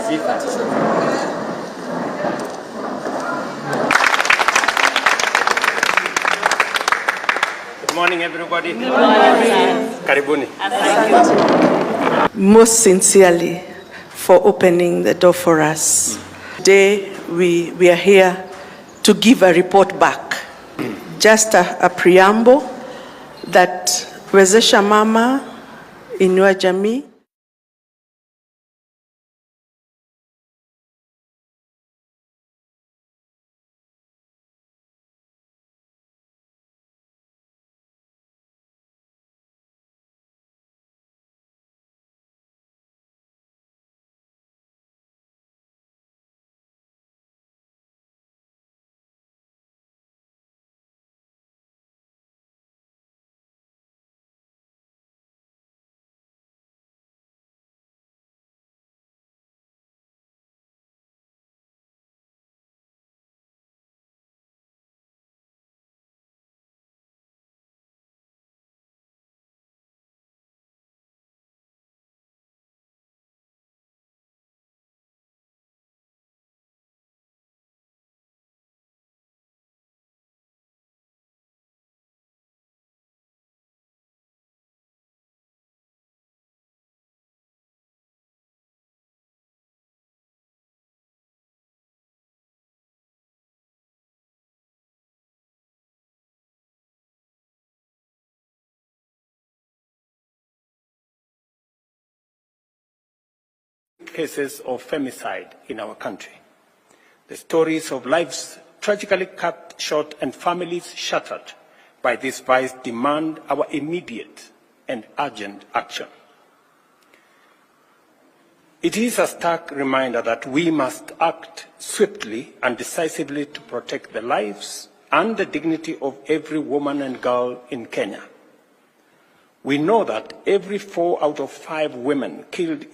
Good morning, everybody. Good morning. Karibuni. Thank you most sincerely for opening the door for us. Today, we are here to give a report back. Just a preamble that Wezesha Mama, Inua Jamii, cases of femicide in our country. The stories of lives tragically cut short and families shattered by this vice demand our immediate and urgent action. It is a stark reminder that we must act swiftly and decisively to protect the lives and the dignity of every woman and girl in Kenya. We know that every 4 out of 5 women killed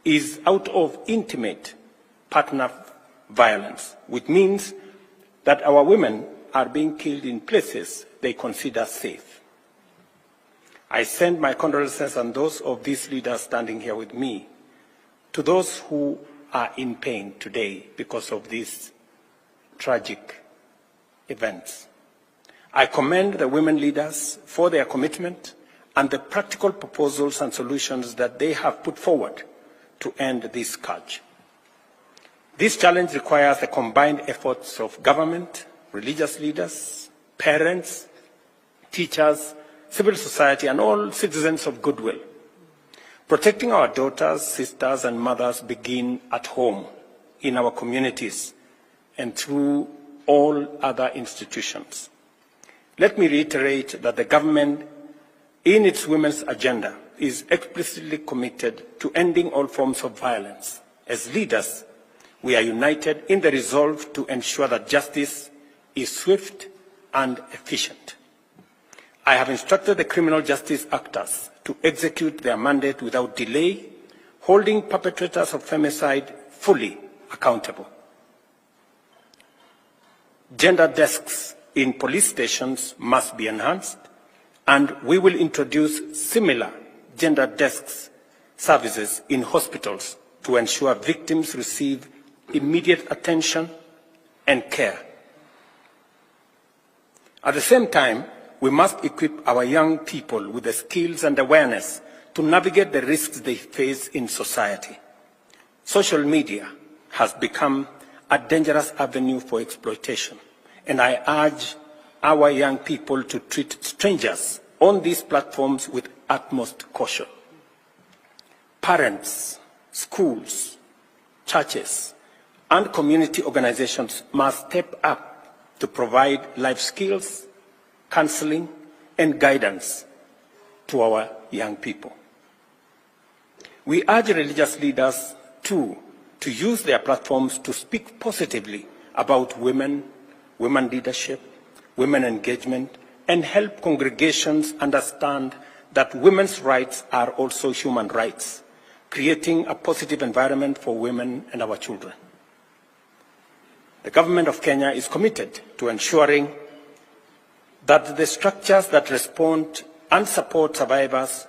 is out of intimate partner violence, which means that our women are being killed in places they consider safe. I send my condolences and those of these leaders standing here with me to those who are in pain today because of these tragic events. I commend the women leaders for their commitment and the practical proposals and solutions that they have put forward to end this scourge. This challenge requires the combined efforts of government, religious leaders, parents, teachers, civil society, and all citizens of goodwill. Protecting our daughters, sisters, and mothers begin at home, in our communities, and through all other institutions. Let me reiterate that the government, in its women's agenda, is explicitly committed to ending all forms of violence. As leaders, we are united in the resolve to ensure that justice is swift and efficient. I have instructed the criminal justice actors to execute their mandate without delay, holding perpetrators of femicide fully accountable. Gender desks in police stations must be enhanced, and we will introduce similar gender desks services in hospitals to ensure victims receive immediate attention and care. At the same time, we must equip our young people with the skills and awareness to navigate the risks they face in society. Social media has become a dangerous avenue for exploitation, and I urge our young people to treat strangers on these platforms with utmost caution. Parents, schools, churches, and community organizations must step up to provide life skills, counseling, and guidance to our young people. We urge religious leaders, too, to use their platforms to speak positively about women, women leadership, women engagement, and help congregations understand that women's rights are also human rights, creating a positive environment for women and our children. The government of Kenya is committed to ensuring that the structures that respond and support survivors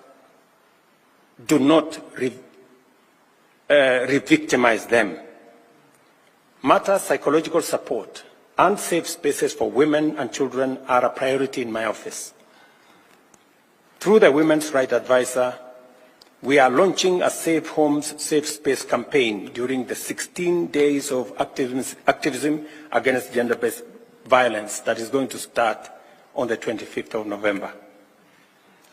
do not re-victimize them. Matter psychological support and safe spaces for women and children are a priority in my office. Through the Women's Rights Advisor, we are launching a Safe Homes, Safe Space campaign during the 16 days of activism against gender-based violence that is going to start on the 25th of November.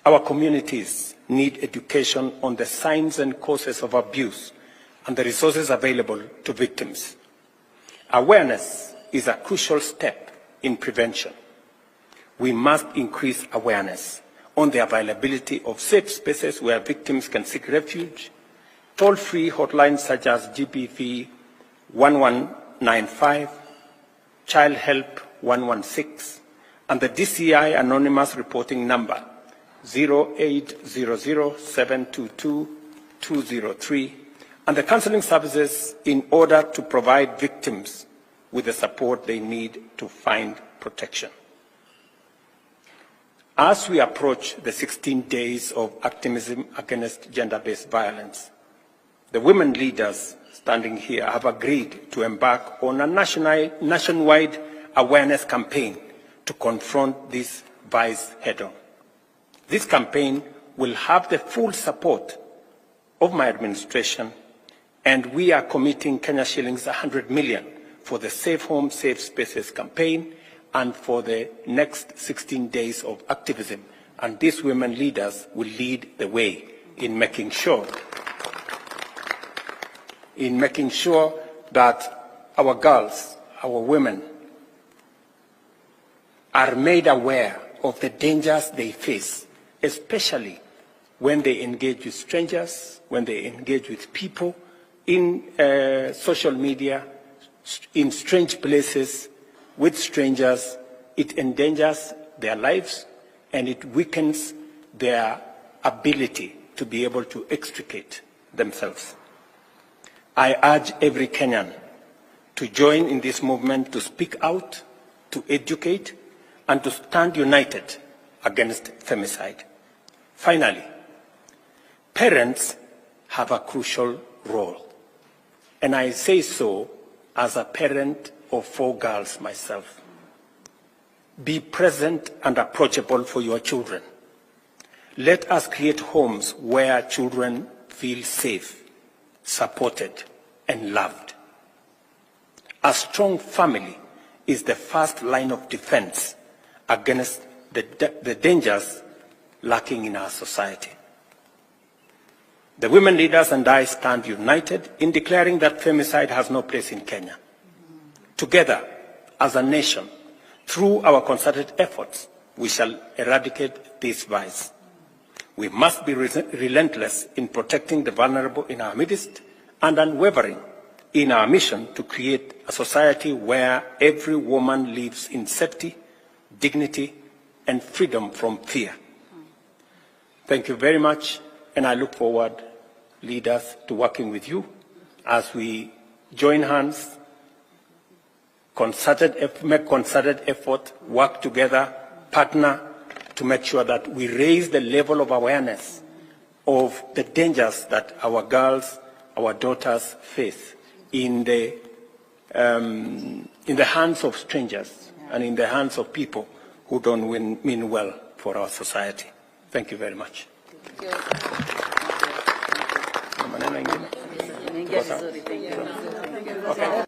Our communities need education on the signs and causes of abuse and the resources available to victims. Awareness is a crucial step in prevention. We must increase awareness on the availability of safe spaces where victims can seek refuge, toll-free hotlines such as GBV 1195, Child Help 116, and the DCI anonymous reporting number 0800-722-203, and the counseling services in order to provide victims with the support they need to find protection. As we approach the 16 days of activism against gender-based violence, the women leaders standing here have agreed to embark on a nationwide awareness campaign to confront this vice head-on. This campaign will have the full support of my administration, and we are committing Kenya shillings 100 million for the Safe Home, Safe Spaces campaign and for the next 16 days of activism. And these women leaders will lead the way in making sure that our girls, our women, are made aware of the dangers they face, especially when they engage with strangers, when they engage with people in social media, in strange places, with strangers. It endangers their lives and it weakens their ability to be able to extricate themselves. I urge every Kenyan to join in this movement, to speak out, to educate, and to stand united against femicide. Finally, parents have a crucial role, and I say so as a parent of 4 girls myself. Be present and approachable for your children. Let us create homes where children feel safe, supported, and loved. A strong family is the first line of defense against the dangers lurking in our society. The women leaders and I stand united in declaring that femicide has no place in Kenya. Together, as a nation, through our concerted efforts, we shall eradicate this vice. We must be relentless in protecting the vulnerable in our midst and unwavering in our mission to create a society where every woman lives in safety, dignity, and freedom from fear. Thank you very much, and I look forward, leaders, to working with you as we join hands, make concerted effort, work together, partner to make sure that we raise the level of awareness of the dangers that our girls, our daughters face in the hands of strangers and in the hands of people who don't mean well for our society. Thank you very much. Thank you.